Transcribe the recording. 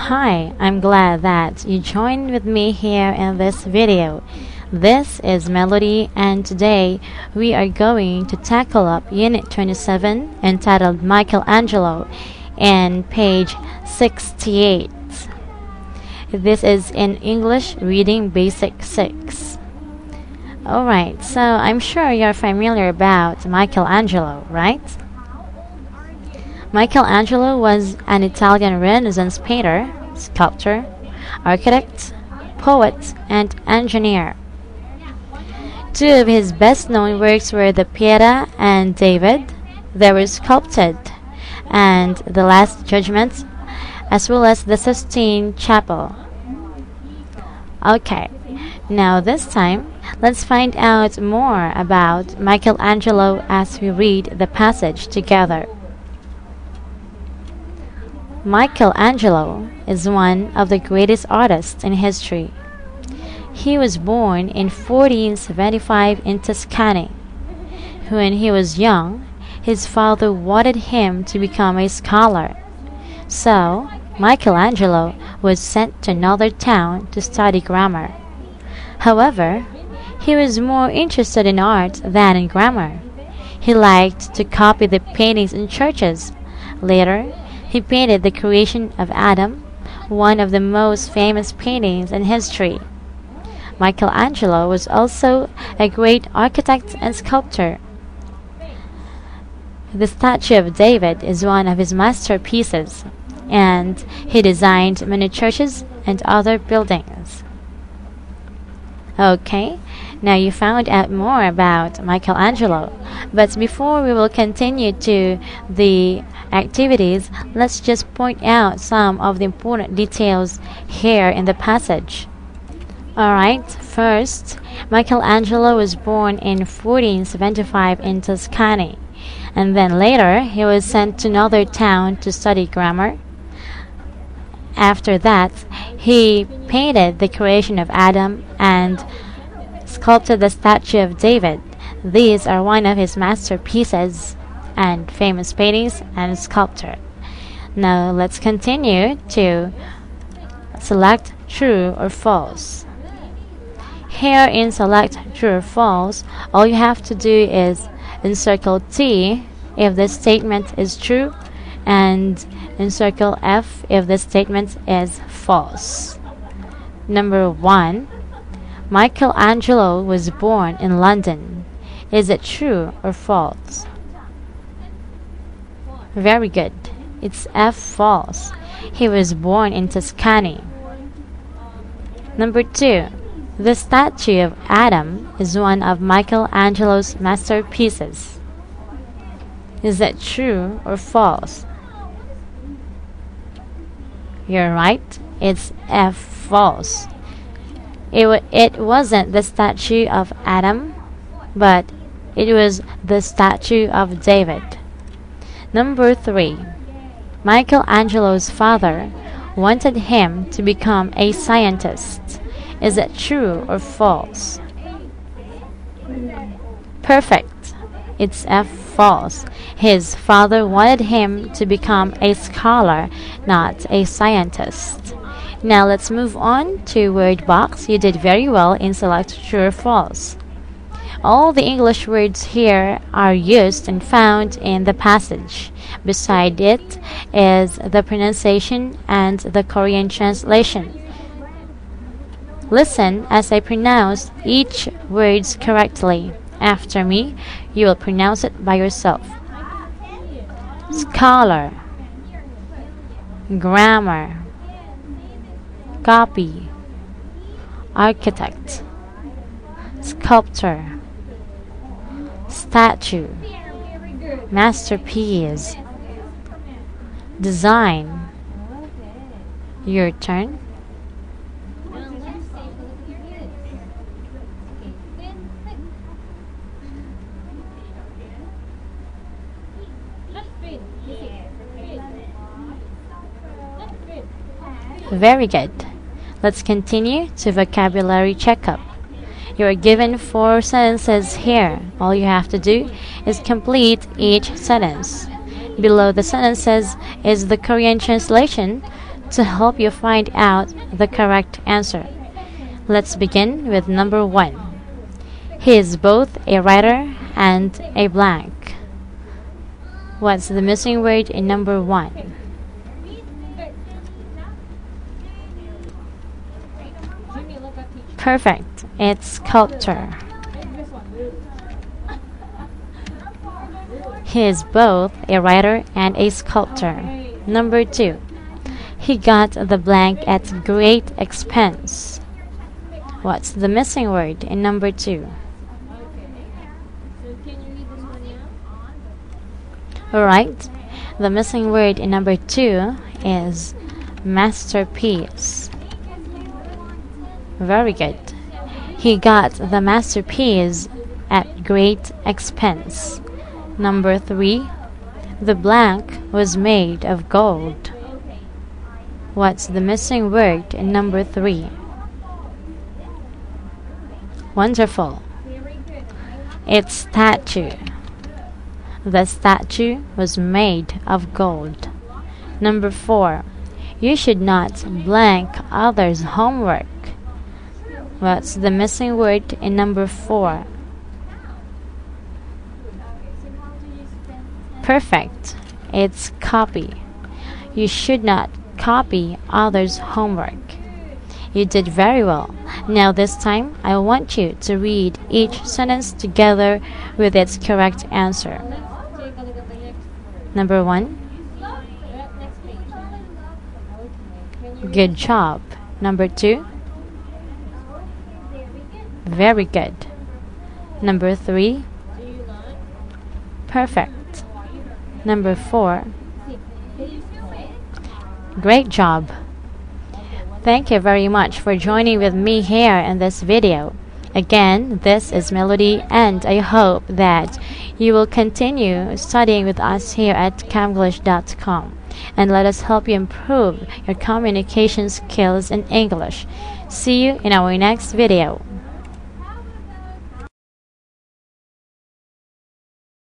Hi, I'm glad that you joined with me here in this video. This is Melody, and today we are going to tackle up Unit 27 entitled Michelangelo and page 68. This is in English Reading Basic 6. Alright, so I'm sure you're familiar about Michelangelo, right? Michelangelo was an Italian Renaissance painter, sculptor, architect, poet, and engineer. Two of his best-known works were the Pieta and David. They were sculpted, and the Last Judgment, as well as the Sistine Chapel. Okay, now this time, let's find out more about Michelangelo as we read the passage together. Michelangelo is one of the greatest artists in history. He was born in 1475 in Tuscany. When he was young, his father wanted him to become a scholar. So, Michelangelo was sent to another town to study grammar. However, he was more interested in art than in grammar. He liked to copy the paintings in churches. Later, he painted the creation of Adam, one of the most famous paintings in history. Michelangelo was also a great architect and sculptor. The statue of David is one of his masterpieces, and he designed many churches and other buildings. Okay, now you found out more about Michelangelo, but before we will continue to the activities, let's just point out some of the important details here in the passage. Alright, first, Michelangelo was born in 1475 in Tuscany, and then later he was sent to another town to study grammar. After that, he painted the creation of Adam and sculpted the statue of David. These are one of his masterpieces and famous paintings and sculpture. Now let's continue to select true or false. Here in select true or false, all you have to do is encircle T if the statement is true and encircle F if the statement is false. Number 1. Michelangelo was born in London. Is it true or false? Very good. It's F, false. He was born in Tuscany. Number 2. The statue of Adam is one of Michelangelo's masterpieces. Is that true or false? You're right. It's F, false. It wasn't the statue of Adam, but it was the statue of David. Number 3. Michelangelo's father wanted him to become a scientist. Is it true or false? Perfect. It's F, false. His father wanted him to become a scholar, not a scientist. Now let's move on to word box. You did very well in select true or false. All the English words here are used and found in the passage. Beside it is the pronunciation and the Korean translation. Listen as I pronounce each word correctly. After me, you will pronounce it by yourself. Scholar, grammar, copy, architect, sculptor, statue, masterpiece, design. Your turn. Very good. Let's continue to vocabulary checkup. You are given 4 sentences here. All you have to do is complete each sentence. Below the sentences is the Korean translation to help you find out the correct answer. Let's begin with number 1. He is both a writer and a blank. What's the missing word in number 1? Perfect. It's sculptor. He is both a writer and a sculptor. Number 2. He got the blank at great expense. What's the missing word in number 2? Alright, the missing word in number 2 is masterpiece. Very good. He got the masterpiece at great expense. Number 3, the blank was made of gold. What's the missing word in number 3? Wonderful. It's statue. The statue was made of gold. Number 4, you should not blank others' homework. What's the missing word in number 4? Perfect. It's copy. You should not copy others' homework. You did very well. Now this time, I want you to read each sentence together with its correct answer. Number 1. Good job. Number 2. Very good. Number 3. Perfect. Number 4. Great job. Thank you very much for joining with me here in this video. Again, this is Melody, and I hope that you will continue studying with us here at camglish.com, and let us help you improve your communication skills in English. See you in our next video.